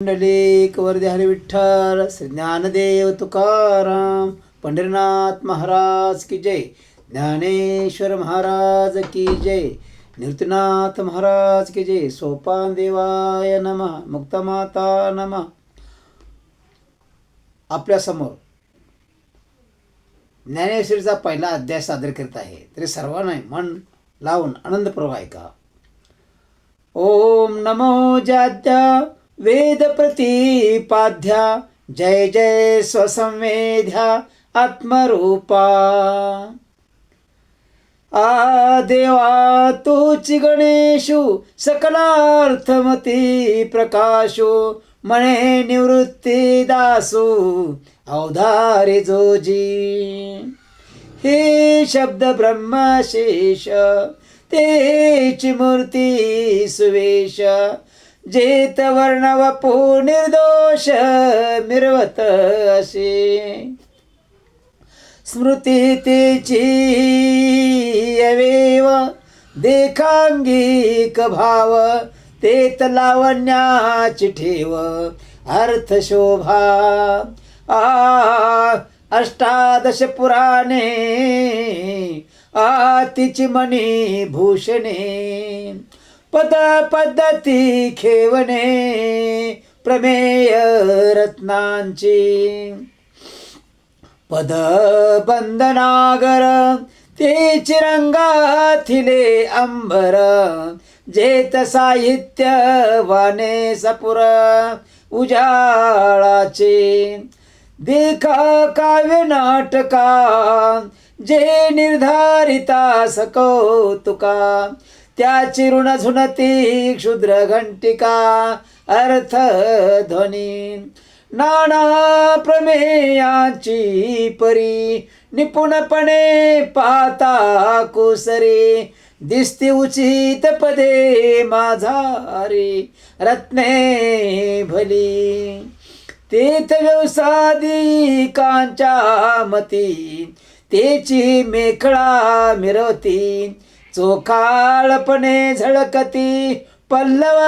पुंडलिक वरदे हरी विठ्ठल, श्री ज्ञानदेव तुकाराम, पंढरीनाथ महाराज की जय, ज्ञानेश्वर महाराज की जय, निवृत्तीनाथ महाराज की जय, सोपान देवाय नमः, मुक्तमाता नमः. आपल्या समोर ज्ञानेश्वरीचा पहिला अध्याय सादर करत आहे, तरी सर्वांना मन लावून आनंदपूर्वक ऐका. ओम नमो जाद्या वेद प्रतिपाद्या, जय जय स्वसंवेद्या आत्मरूपा. देवा तूची गणेशु सकलार्थमती प्रकाशो, मने निवृत्ती दासू अवधारे जोजी. हे शब्द ब्रह्मशेष तेची मूर्ती सुवेश, जेत वर्ण वपू निर्दोष मिरवत असे. स्मृती तेची अवेव देखांगिक भाव, तेत लावण्याची ठेव अर्थ शोभा. अष्टादश पुराणे तिची मणी भूषणे, पद पद्धती खेवणे प्रमेय रत्नांची. पद बंधनागर तेची रंगाथिले अंबर, जेत साहित्य वाने सपुर उजाळाचे. देखा काव्य नाटका जे निर्धारिता सकौतुका, त्याची ऋण झुनती क्षुद्र घंटिका अर्थ ध्वनी. नाना प्रमेयाची परी निपुणपणे पाहता कुसरी, दिसती उचित पदे माझारी रत्ने भली. तेथ व्यवसादिकांच्या मती, तेची मेखळा मिरवती. चोखाळपणे झळकती पल्लव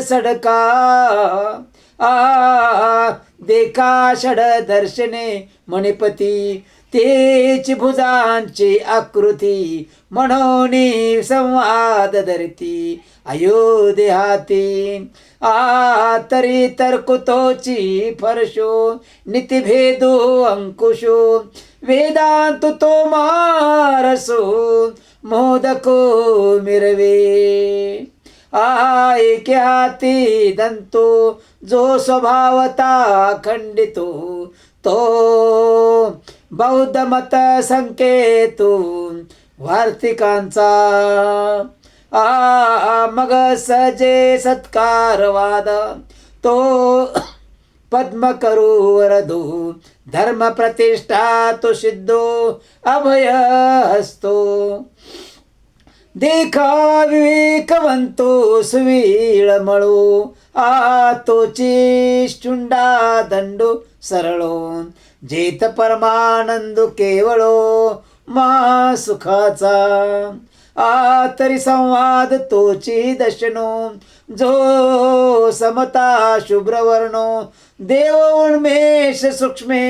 सडका, देखा षड दर्शने मणिपती. तेची भुजांची आकृती म्हणून संवाद धरती अयोध्याती. तरी तर्कुतोची फरशो नीतिभेदो अंकुशो, वेदांत तो मारसो मोदको मिरवे. एके हाती दंतो जो स्वभावता खंडितो, तो बौद्ध मत संकेतो वार्तिकांचा. मग सजे सत्कारवाद तो पद्म करू वरदो, धर्म प्रतिष्ठा तो सिद्धो अभय हस्तो. देखा विवेकवंतो सुवीळ मळो, तोची शुंडा दंडो सरळो. जेत परमानंद केवळो मा सुखाचा. तरी संवाद तोची दर्शनो, जो समता शुभ्रवर्णो. देव उन्मेष सूक्ष्मे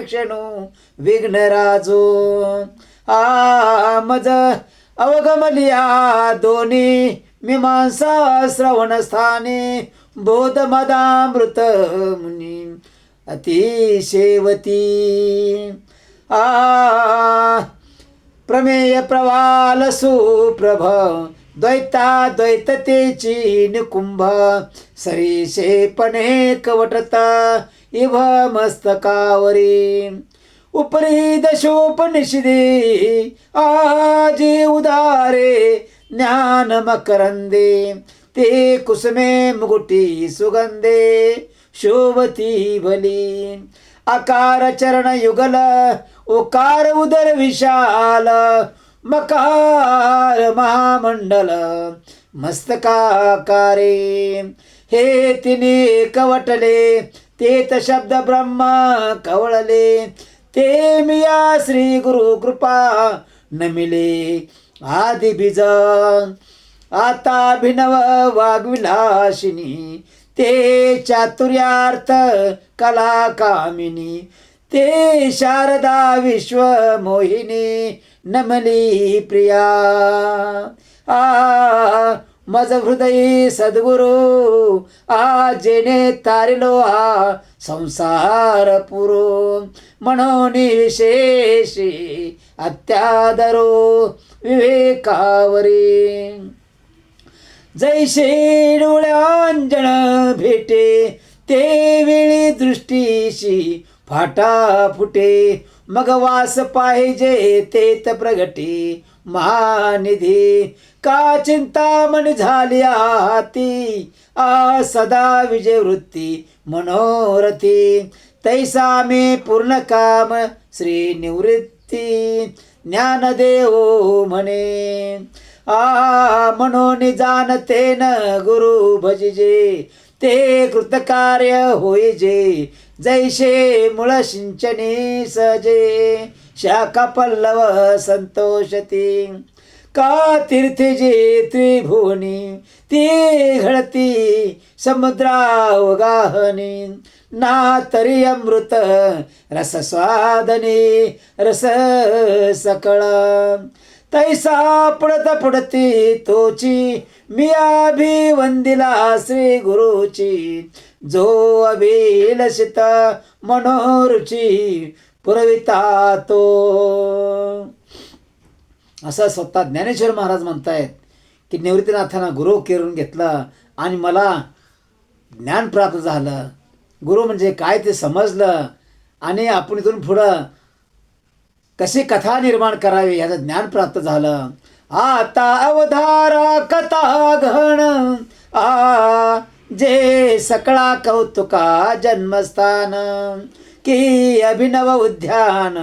क्षणो विघ्नराजो. मज अवगमलिया दोन्ही मीमांसा श्रवणस्थाने, बोधमदामृत मुनी अतिशेवती. प्रमेय प्रवाल सुप्रभ, द्वैततेची निकुंभ. सरीसेपणे कवटता इव मस्तकावरी. उपरी दशोपनिषदे आजे उदारे ज्ञान मकरंदे. ते कुसुमे मुकुटी सुगंधे शोभती भली. आकार चरण युगल ओकार उदर विशाल. मकार महामंडल मस्तकाकारे. हे तिने कवटले तेत शब्द ब्रह्म कवळले. ते मिया श्री गुरु कृपा नमिले आदि बीज. आता भिनव वाग्विलासिनी ते चातुर्यार्थ कला कामिनी, ते शारदा विश्व मोहिनी नमली प्रिया. मज हृदय सद्गुरु जेने तारिलो संसार पुरो, म्हणून विशेषी अत्यादरो विवेकावरी. जैसे डोळ्यांजण भेटे ते वेळी दृष्टीशी फाटा फुटे, मग वास पाहिजे तेत प्रगटे महानिधी. का चिंतामणी झाली हाती सदा विजय वृत्ती मनोरथी, तैसा मे पूर्ण काम श्री निवृत्ती ज्ञानदेव म्हणे. म्हणून जाणते न गुरु भजिजे, ते कृतकार्य होईजे जैसे मूळ सिंचनी सजे. शाखा पल्लव संतोषती का तीर्थे जे त्रिभुवनी, ती घडती समुद्रावगाहनी. ना तरी अमृत रस स्वादनी रस सकळ, तैसा पुढत पुढती तोची मी अभिवंदिला श्री गुरुची. जो अभिलषित मनोरुची पुरविता तो. असं स्वतः ज्ञानेश्वर महाराज म्हणतायत की निवृत्तीनाथांना गुरु करून घेतलं आणि मला ज्ञान प्राप्त झालं. गुरु म्हणजे काय ते समजलं आणि आपण इथून पुढं कशी कथा निर्माण करावी याचं ज्ञान प्राप्त झालं. आता अवधारा कथा घन जे सकळा कौतुका जन्मस्थान, की अभिनव उद्यान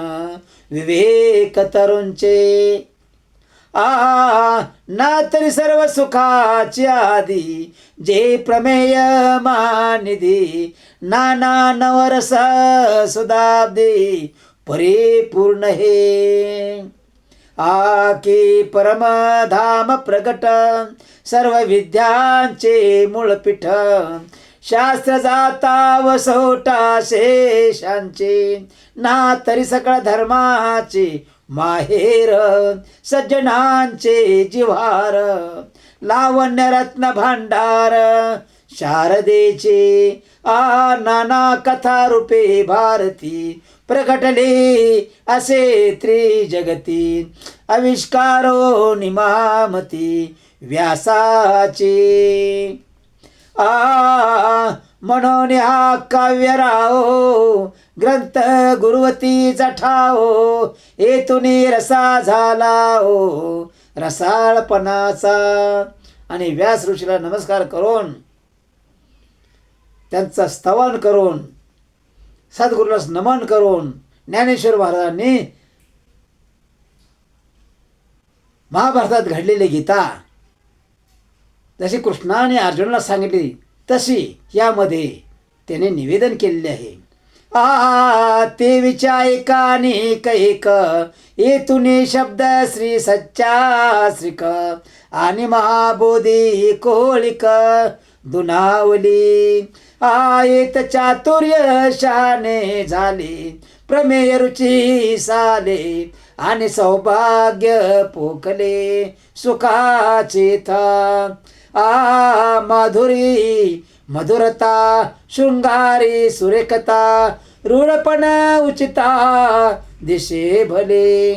विवेक तरुणचे. ना तरी सर्व सुखाची आदी जे प्रमेय महानिधी, नाना नवरस सुदाब्दी परिपूर्ण हे. की परमधाम प्रगट सर्व विद्यांचे मूळपीठ, शास्त्र जाता वसोटा शेषांचे. ना तरी सकळ धर्माचे माहेर सज्जनांचे जिव्हार, लावण्य रत्न भांडार शारदेचे. नाना कथा रूपे भारती प्रगटले असे त्रिजगती, आविष्कारो निमामती व्यासाचे. म्हणून हा काव्य राहो ग्रंथ गुरुवतीचा ठाओ, येतुनी रसा झाला हो रसाळपणाचा. आणि व्यास ऋषीला नमस्कार करून त्यांचं स्तवन करून सद्गुरूला नमन करून ज्ञानेश्वर महाराजांनी महाभारतात घडलेली गीता जशी कृष्णाने अर्जुनाला सांगितली तशी यामध्ये त्याने निवेदन केलेले आहे. ते विचायका अनेक एक येतुने शब्द श्री सच्चा श्रीक, आणि महाबोधी कोळिक दुनावली. येत चातुर्य शाने झाले प्रमेय रुची साले, आणि सौभाग्य पोकले सुखाचे था. माधुरी मधुरता शृंगारी सुरेखता, रूढपण उचिता दिशे भले.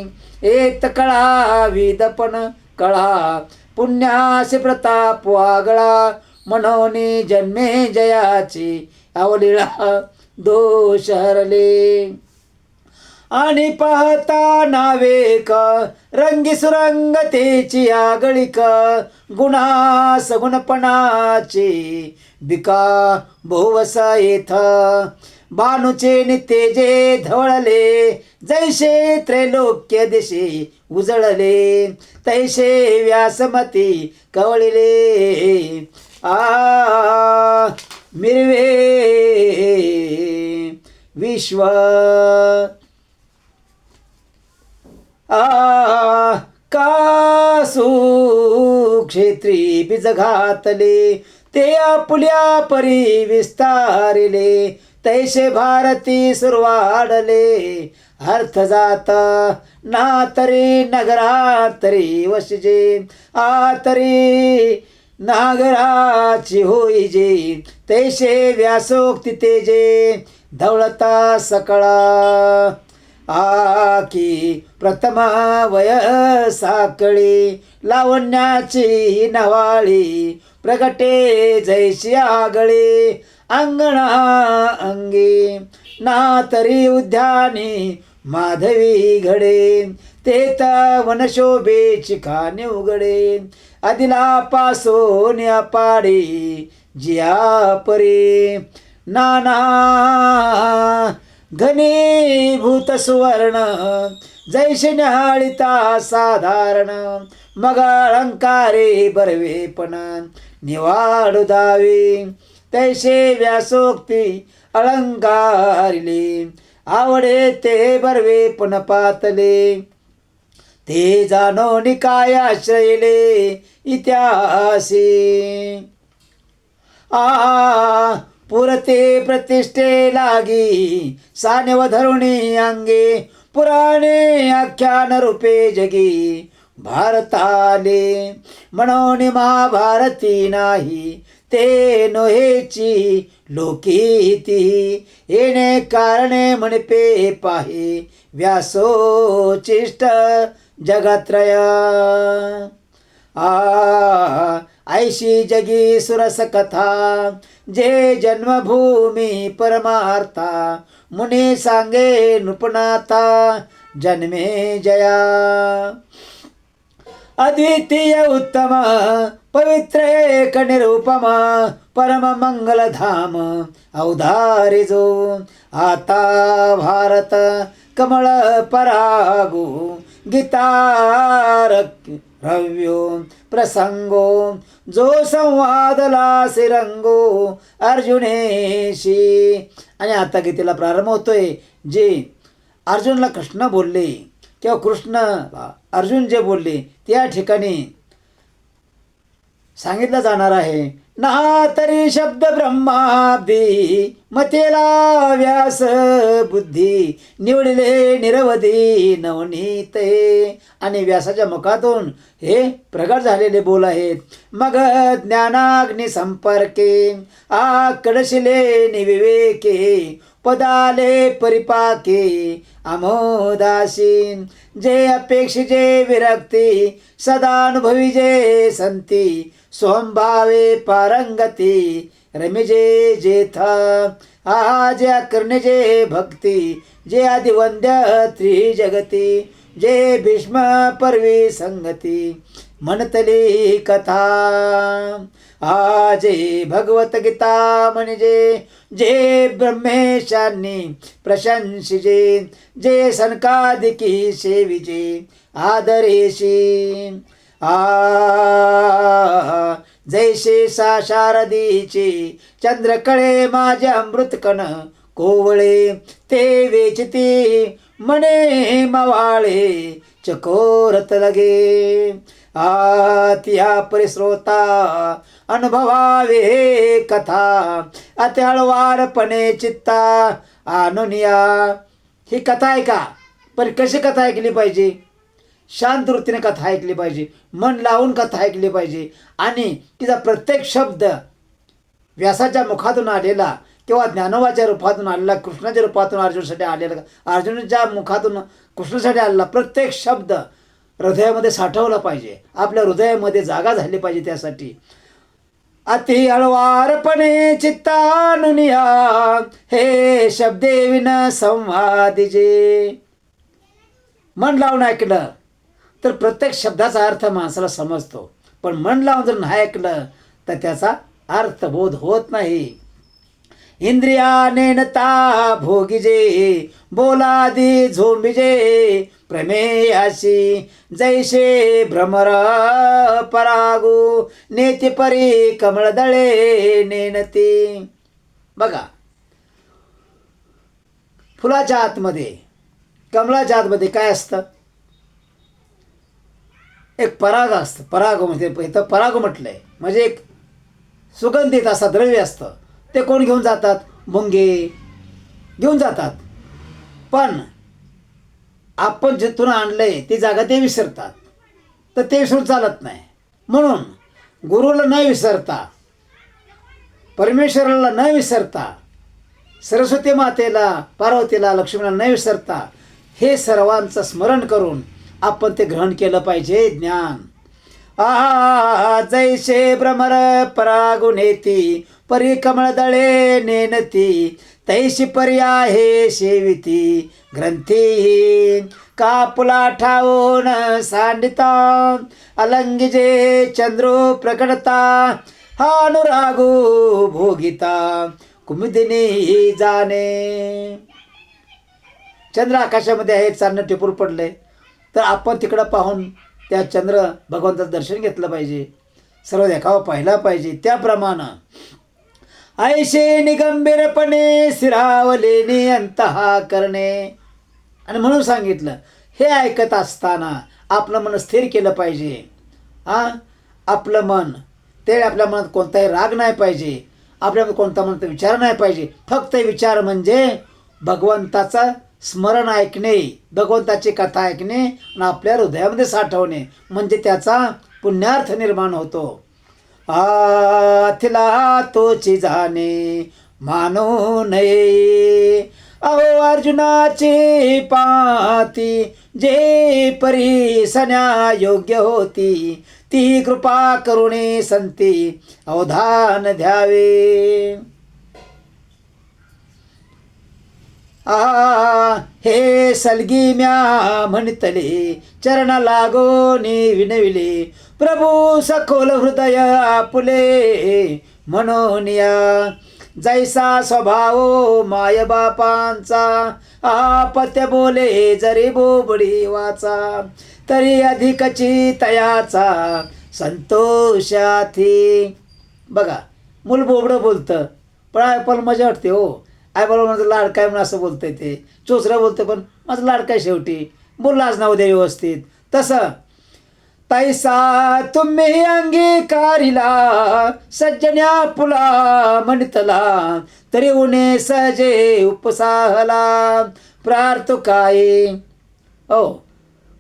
एक कळा विदपण कळा पुण्यासी प्रताप वागळा, म्हणून जन्मे जयाची अवलीळा दोष हरले. आणि पाहता नावेक रंगी सुरंगतेची आगळिक, गुणा सगुणपणाची बिका बहुवसा येथ. भानुचे नितेजे धवळले जैसे त्रैलोक्य दिशे उजळले, तैसे व्यासमती कवळिले. मिरवे विश्व कासु क्षेत्री बीज घातले, ते आपुल्या परी विस्तारिले तैसे भारती सुरवाडले अर्थ जात ना तरी नगरात तरी वसजे तरी नागराची होईजे तैसे व्यासोक्ती तेजे धवळता सकळा की प्रथम वय साकळी लावण्याची नवाळी प्रगटे जैशी आगळे अंगणा अंगी ना तरी उद्यानी माधवी घडे तेत वनशोभेची खाणे उघडे आदिला पासून अपाडी जिया परी नाना घनीभूत सुवर्ण जैसे न्याहाळिता साधारण मग अलंकारे बरवेपण निवाडू दावी तैसे व्यासोक्ती अलंकारिले आवडे ते बरवेपण पातले ते जाणो निकाय आश्रयले इतिहासी पुरते प्रतिष्ठे लागी सानेव धरुणी अंगे पुराणे आख्यान रूपे जगी भारताले म्हणून महाभारती नाही ते नोहेची लोकीती येणे कारणे म्हणपे पाहे व्यासोचिष्ट जगत्रय ऐशी जगी सुरस कथा जे जन्मभूमी परमार्था मुनी सांगे नृपनाथा जन्मे जया अद्वितीय उत्तम पवित्र एक निरुपम परम मंगल धाम अवधारी जो आता भारत कमळ परागो गीतार रव्यो प्रसंगो जो संवादला सिरंगो अर्जुनेशी. आणि आता गीतेला प्रारंभ होतोय जे अर्जुनला कृष्ण बोलले किंवा कृष्ण अर्जुन जे बोलले त्या ठिकाणी सांगितलं जाणार आहे. ना तरी शब्द ब्रह्माब्दी मतेला व्यास बुद्धी निवडले निरवधी नवनीत हे. आणि व्यासाच्या मुखातून हे प्रगट झालेले बोल आहेत. मग ज्ञानाग्नी संपर्के कडशिले निविवेके पदाले परिपाके अमोदासीन जे अपेक्षिजे विरक्ती सदानुभवी जे संती स्वभावे पारंगती रमिजे जेथा जे करणे जे भक्ती जे आदिवंद्य त्रिजगती जे भीष्म पर्वी संगती म्हणतली कथा. जे भगवत गीता म्हणजे जे ब्रह्मेशांनी प्रशंसिजे जे सनकादिकी सेविजे आदरेशी. जैसे सा शारदीचे चंद्रकळे माझे अमृतकण कोवळे ते वेचती मने मवाळे चकोरत लगे. त्या परिश्रोता अनुभवावे कथा अति हळवारपणे चित्ता आणूनिया. ही कथा आहे का, पण कशी कथा ऐकली पाहिजे? शांत वृत्तीने कथा ऐकली पाहिजे, मन लावून कथा ऐकली पाहिजे. आणि तिचा प्रत्येक शब्द व्यासाच्या मुखातून आलेला किंवा ज्ञानोबाच्या रूपातून आलेला, कृष्णाच्या रूपातून अर्जुनासाठी आलेला, अर्जुनाच्या मुखातून कृष्णासाठी आलेला प्रत्येक शब्द हृदयामध्ये साठवला पाहिजे, आपल्या हृदयामध्ये जागा झाली पाहिजे. त्यासाठी अति हळवारपणे चित्तानुनिया हे शब्दे विन संवादिजे. मन लावून ऐकलं तर प्रत्येक शब्दाचा अर्थ माणसाला समजतो, पण मन लावून जर नाही ऐकलं तर त्याचा अर्थबोध होत नाही. इंद्रिया नेनता भोगिजे बोलादी झोंबिजे प्रमेयाशी जैसे भ्रमर परागू नेती परी कमळदळे नेनती. बघा, फुलाच्या आतमध्ये कमळाच्या आतमध्ये काय असतं? एक पराग असतं. पराग म्हणजे इथं पराग म्हटलंय म्हणजे एक सुगंधित असा द्रव्य असतं, ते कोण घेऊन जातात? मुंगे घेऊन जातात. पण आपण जिथून आणलंय ती जागा ते विसरतात. तर ते विसरून चालत नाही. म्हणून गुरुला न विसरता, परमेश्वराला न विसरता, सरस्वती मातेला, पार्वतीला, लक्ष्मीला न विसरता हे सर्वांचं स्मरण करून आपण ते ग्रहण केलं पाहिजे ज्ञान. जैसे भ्रमर परागुनेती परी कमळदळे नेनती तैशी पर्या हे सेविती ग्रंथी कापुला ठाऊन सांडिता अलंगिजे चंद्रो प्रकटता हा अनुरागो भोगिता कुमुदिनी जाणे. चंद्र आकाशामध्ये आहे, चांदणं टिपूर पडलंय, तर आपण तिकडं पाहून त्या चंद्र भगवंताचं दर्शन घेतलं पाहिजे, सर्व देखावा पाहिला पाहिजे. त्याप्रमाणे ऐशे निगंभीरपणे स्थिरावलेने अंतहा करणे. आणि म्हणून सांगितलं, हे ऐकत असताना आपलं मन स्थिर केलं पाहिजे. आपलं मन, ते आपल्या मनात कोणताही राग नाही पाहिजे, आपल्यामध्ये कोणता मनात विचार नाही पाहिजे. फक्त विचार म्हणजे भगवंताचा स्मरण ऐकणे, भगवंताची कथा ऐकणे आणि आपल्या हृदयामध्ये साठवणे, म्हणजे त्याचा पुण्यार्थ निर्माण होतो. थिला तोची जाणे मानो नये अहो अर्जुनाची पाती जे परी सन्या योग्य होती ती कृपा करुणे संती अवधान द्यावे. हे सलगी म्या म्हणतले चरण लागोनी विनविले प्रभू सखोल हृदय आपुले म्हणून या जैसा स्वभाव माय बापांचा आपत्य बोले जरी बोबडी वाचा तरी अधिकची तयाचा संतोषाथी. बघा, मूल बोबडं बोलतं पण मजा वाटते हो. आय बरोबर माझं लाड काय म्हणून असं बोलतंय, ते चोचरा बोलतं पण माझं लाड काय, शेवटी बोललाच ना उद्या व्यवस्थित. तसं तैसा तुम्ही अंगीकारिला सज्जन्या पुला म्हणतला तरी उणे सजे उपसाहला प्रार्थू काय. हो,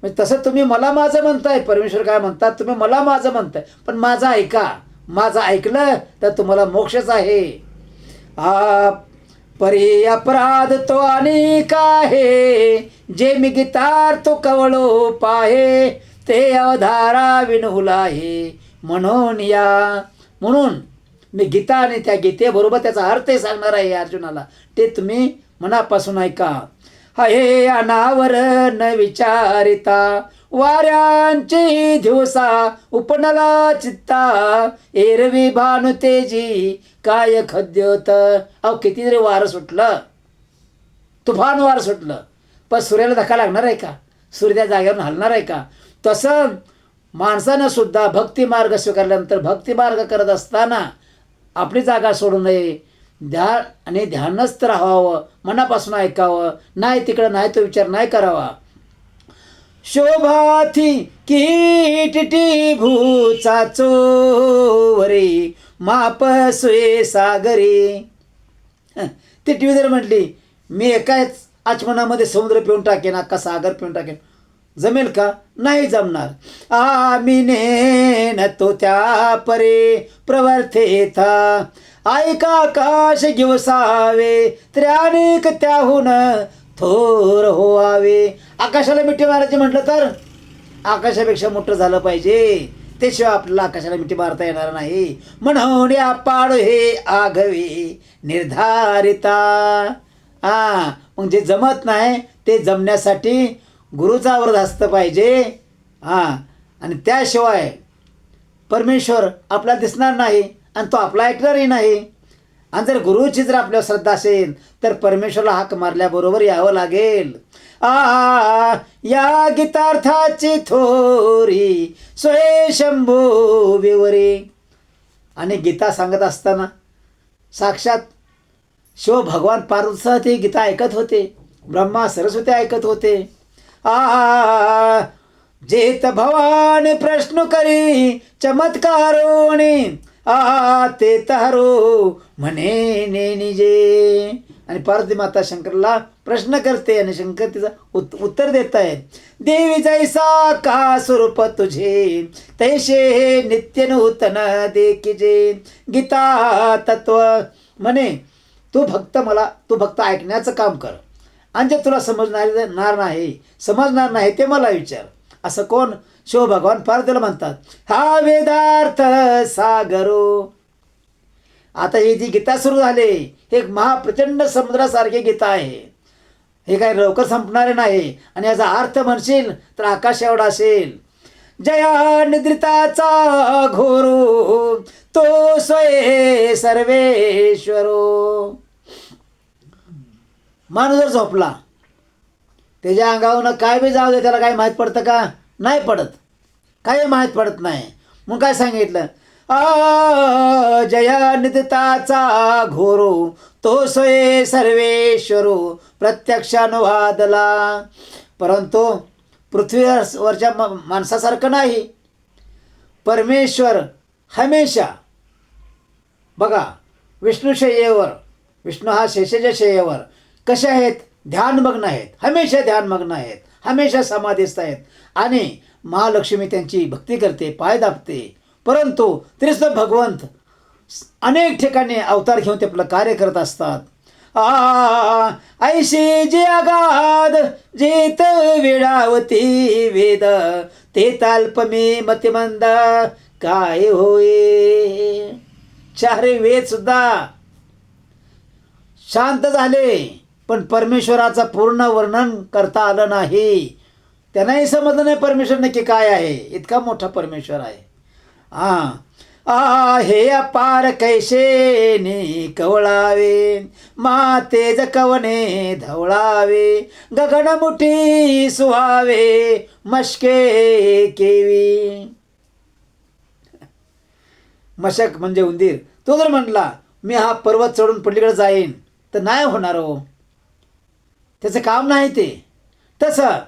म्हणजे तसं तुम्ही मला माझं म्हणताय, परमेश्वर काय म्हणतात, तुम्ही मला माझं म्हणताय, पण माझं ऐका. माझं ऐकलं तर तुम्हाला मोक्षच आहे. परी अपराध तो अनेक आहे जे मी गीतार तो कवळो पाहे ते अवधारा विनहुला आहे म्हणून या. म्हणून मी गीता आणि त्या गीतेबरोबर त्याचा अर्थही सांगणार आहे अर्जुनाला, ते तुम्ही मनापासून ऐका. हे अनावर न विचारिता वाऱ्यांची दिवसा उपनला चित्ता एरवी भानु तेजी काय खद्योत. अहो किती तरी वारं सुटलं, तुफान वारं सुटलं, पण सूर्याला धक्का लागणार आहे का? सूर्य त्या जागेवरून हलणार आहे का? तसं माणसानं सुद्धा भक्तिमार्ग स्वीकारल्यानंतर भक्तिमार्ग करत असताना आपली जागा सोडू नये. ध्यान आणि ध्यानस्थ राहावं, मनापासून ऐकावं, नाही तिकडं नाही तो विचार नाही करावा. शोभाथी कीटिटी भूचा चोवरे माप सुये सागरे. ती टी व्ही जर म्हटली मी एकाच आचमनामध्ये समुद्र पिऊन टाकेन, अख्खा सागर पिऊन टाकेन, जमेल का? नाही जमणार. आमिने न तो त्या परे प्रवर्तेथा ऐका आकाश गिवसावे त्र्यानिक त्याहून थोर होवावे. आकाशाला मिठी मारायची म्हटलं तर आकाशापेक्षा मोठं झालं पाहिजे, त्याशिवाय आपल्याला आकाशाला मिठी मारता येणार नाही. म्हणून या पाड हे आघवे निर्धारिता. मग जे जमत नाही ते जमण्यासाठी गुरुचा वरदहस्त पाहिजे. आणि त्याशिवाय परमेश्वर आपल्याला दिसणार नाही आणि तो आपला ऐकणारही नाही. आणि जर गुरुची जर आपल्यावर श्रद्धा असेल तर परमेश्वरला हाक मारल्याबरोबर यावं लागेल. या गीतार्थाची थोरी स्वये शंभू विवरे. आणि गीता सांगत असताना साक्षात शिव भगवान पार्वतीसह ते गीता ऐकत होते, ब्रह्मा सरस्वती ऐकत होते. जेत भवानी प्रश्न करी चमत्कारोणी ते तारो म्हणे निजे. आणि पार्वती माता शंकरला प्रश्न करते आणि शंकर तिचं उत्तर देत आहे. देवी जैसा का स्वरूप तुझे, तैसे नित्य नूतन देखिजे. गीता तत्व म्हणे तू फक्त ऐकण्याचं काम कर, आणि जे तुला समजणार नाही ते मला विचार. असं कोण? शिवभगवान पार्वतीला म्हणतात. हा वेदार्थ सागरो. आता ही जी गीता सुरू झाली, हे एक महाप्रचंड समुद्रासारखी गीता आहे. हे काही लवकर संपणारे नाही. आणि याचा अर्थ म्हणशील तर आकाश एवढा असेल. जया निद्रिताचा घोरू, तो स्वये सर्वेश्वरो. माणूस जर झोपला, त्याच्या अंगावरून काय बी जाऊ दे, त्याला काय माहीत पडतं का? नाही पडत, काही माहीत पडत नाही. मग काय सांगितलं? जया निदिताचा घोरो, तो स्वये सर्वेश्वरो प्रत्यक्षानुवादला. परंतु पृथ्वीवरच्या माणसासारखं नाही. परमेश्वर हमेशा बघा विष्णुशय्येवर, विष्णू हा शेषाच्या शय्येवर कसे आहेत? ध्यानमग्न आहेत, हमेशा ध्यानमग्न आहेत, हमेशा समाधीस्थ आहेत. आणि महालक्ष्मी त्यांची भक्ती करते, पाय दाबते. परंतु तरीसुद्धा भगवंत अनेक ठिकाणी अवतार घेऊन ते आपलं कार्य करत असतात. ऐशी जे अगाध जेत वेळावती वेद, ते ताल्पमी मतिमंद काय होय. चारही वेद सुद्धा शांत झाले, पण परमेश्वराचं पूर्ण वर्णन करता आलं नाही. त्यांनाही समजलं नाही परमेश्वर नक्की काय आहे. इतका मोठा परमेश्वर आहे. हे अपार कैसे नि कवळावे, मातेज कवने धवळावे, गगन मुठी सुहावे, मशके केवी. मशक म्हणजे उंदीर. तो जर म्हणला मी हा पर्वत चढून पलीकडे जाईन, तर नाही होणार हो, त्याचं काम नाही ते. तसं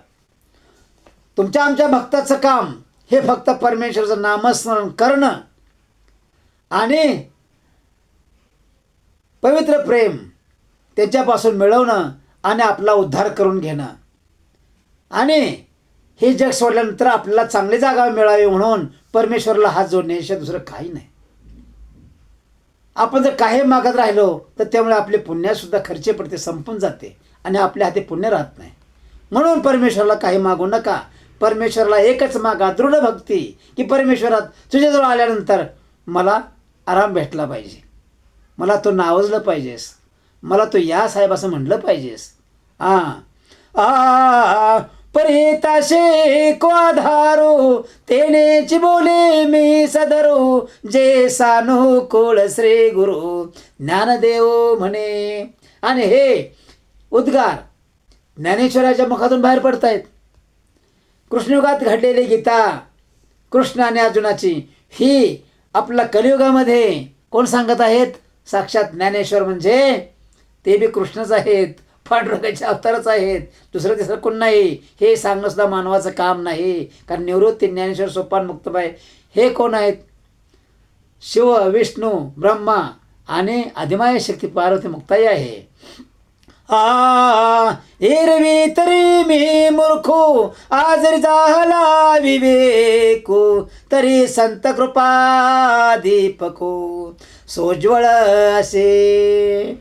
तुमच्या आमच्या भक्ताचं काम हे फक्त परमेश्वराचं नामस्मरण करणं आणि पवित्र प्रेम त्याच्यापासून मिळवणं आणि आपला उद्धार करून घेणं. आणि हे जग सोडल्यानंतर आपल्याला चांगली जागा मिळावी म्हणून परमेश्वराला हात जोडण्याशिवाय दुसरं काही नाही. आपण जर काही मागत राहिलो तर त्यामुळे आपले पुण्यासुद्धा खर्च पडते, संपून जाते आणि आपल्या हाती पुण्य राहत नाही. म्हणून परमेश्वराला काही मागू नका. परमेश्वराला एकच मागा, दृढ भक्ती, की परमेश्वरात तुझ्याजवळ आल्यानंतर मला आराम भेटला पाहिजे, मला तो नावजलं पाहिजेस, मला तो या साहेब असं म्हणलं पाहिजेस. परिताशे को आधारो, तेनेची बोले मी सदरो, जे सानुकूळ श्री गुरु ज्ञानदेव म्हणे. आणि हे उद्गार ज्ञानेश्वराच्या मुखातून बाहेर पडतायत. कृष्णयुगात घडलेली गीता, कृष्ण आणि अर्जुनाची, ही आपल्या कलियुगामध्ये कोण सांगत आहेत? साक्षात ज्ञानेश्वर, म्हणजे ते बी कृष्णच आहेत, पांडुरंगाचे अवतारच आहेत, दुसरं तिसरं कोण नाही. हे सांगणं सुद्धा मानवाचं काम नाही. कारण निवृत्ती ज्ञानेश्वर सोपान मुक्तबाई हे कोण आहेत? शिव, विष्णू, ब्रह्मा आणि आदिमाया शक्ती पार्वती मुक्ताई आहे. एरवी तरी मी मूर्खो, आजरी झाला विवेको, तरी संत कृपा दीपको सोज्वळ असे.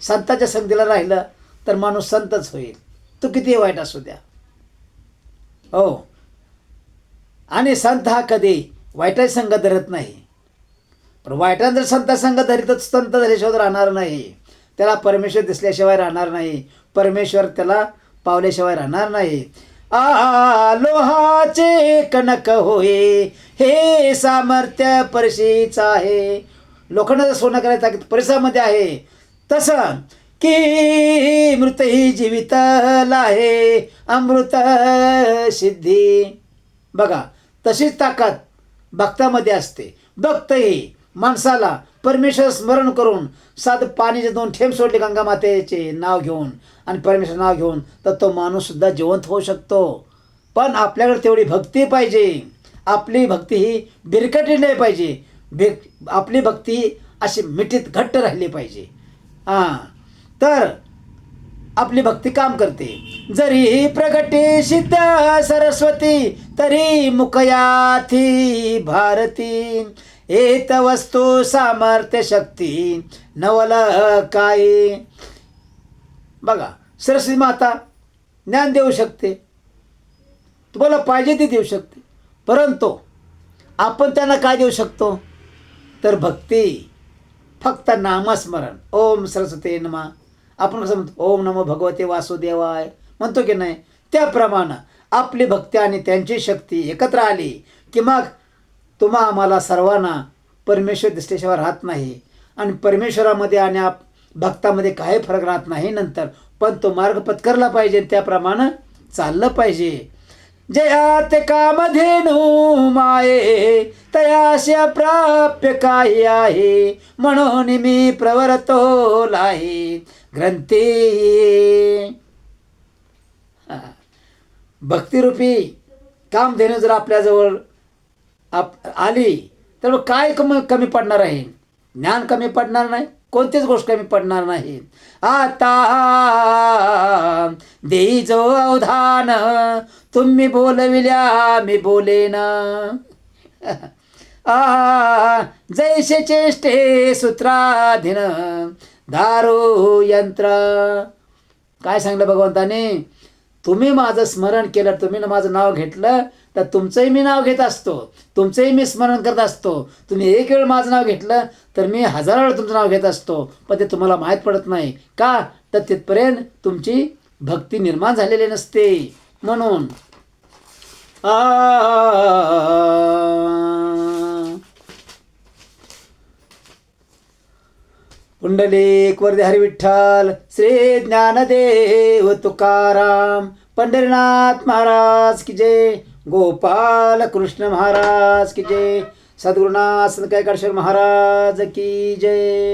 संताच्या संगतीला राहिलं तर माणूस संतच होईल, तो किती वाईट असू द्या. हो, आणि संत हा कधी वाईटाची संगत धरत नाही. पण वाईटात जर संत संगत धरी तर संत धरल्याशिवाय राहणार नाही. त्याला परमेश्वर दिसल्याशिवाय राहणार नाही, परमेश्वर त्याला पावल्याशिवाय राहणार नाही. लोहाचे कणक होय, हे सामर्थ्य परशीचं आहे. लोखंडाचं सोनं करायचं ताकद परिसरामध्ये आहे. तसं की मृत ही जीवितला आहे, अमृत सिद्धी. बघा, तशीच ताकद भक्तामध्ये असते. भक्तही माणसाला परमेश्वर स्मरण करून साधं पाणीचे 2 थेंब सोडले गंगा मातेचे नाव घेऊन आणि परमेश्वर नाव घेऊन, तर तो माणूससुद्धा जिवंत होऊ शकतो. पण आपल्याकडे तेवढी भक्ती पाहिजे. आपली भक्ती ही बिरकटली नाही पाहिजे. आपली भक्ती अशी मिठीत घट्ट राहिली पाहिजे. हां, तर आपली भक्ती काम करते. जरी प्रगटे सिद्ध सरस्वती तरी मुखयाथी भारती, एत वस्तू सामर्थ्य शक्ती नवल काय. बघा, सरस्वती माता ज्ञान देऊ शकते, तुम्हाला पाहिजे ते देऊ शकते, परंतु आपण त्यांना काय देऊ शकतो तर भक्ती, फक्त नामस्मरण. ओम सरस्वती नमः. आपण कसं म्हणतो ओम नमो भगवते वासुदेवाय म्हणतो की नाही, त्याप्रमाणे आपली भक्ती आणि त्यांची शक्ती एकत्र आली की मग आम्हाला सर्वांना परमेश्वर दिसल्याशिवाय राहत नाही. आणि परमेश्वरामध्ये आणि भक्तामध्ये काही फरक राहत नाही नंतर, पण तो मार्ग पत्करला पाहिजे, त्याप्रमाणे चाललं पाहिजे. जयात कामधेनू माये तयास्य प्राप्य काही आहे, म्हणून मी प्रवरतो लाहे ग्रंथी. भक्तिरूपी कामधेनू जर आपल्याजवळ आली तर मग काय कमी पडणार आहे? ज्ञान कमी पडणार नाही, कोणतीच गोष्ट कमी पडणार नाही. आता देई जो अवधान, तुम्ही बोलविल्या मी बोलेन. जैसे चेष्टे सूत्राधीन दारू यंत्र. काय सांगलं भगवंताने? तुम्ही माझं स्मरण केलं, तुम्ही माझं नाव घेतलं तर तुमचंही मी नाव घेत असतो, तुमचंही मी स्मरण करत असतो. तुम्ही एक वेळ माझं नाव घेतलं तर मी 1000 वेळ तुमचं नाव घेत असतो, पण ते तुम्हाला माहीत पडत नाही का? तर तिथपर्यंत तुमची भक्ती निर्माण झालेली नसते. म्हणून पुंडलिक वरदे हरी विठ्ठल, श्री ज्ञानदेव तुकाराम, पंढरीनाथ महाराज की जय, गोपाल कृष्ण महाराज की जय, सद्गुरुनाथ संत कैकाडीश्वर महाराज की जय.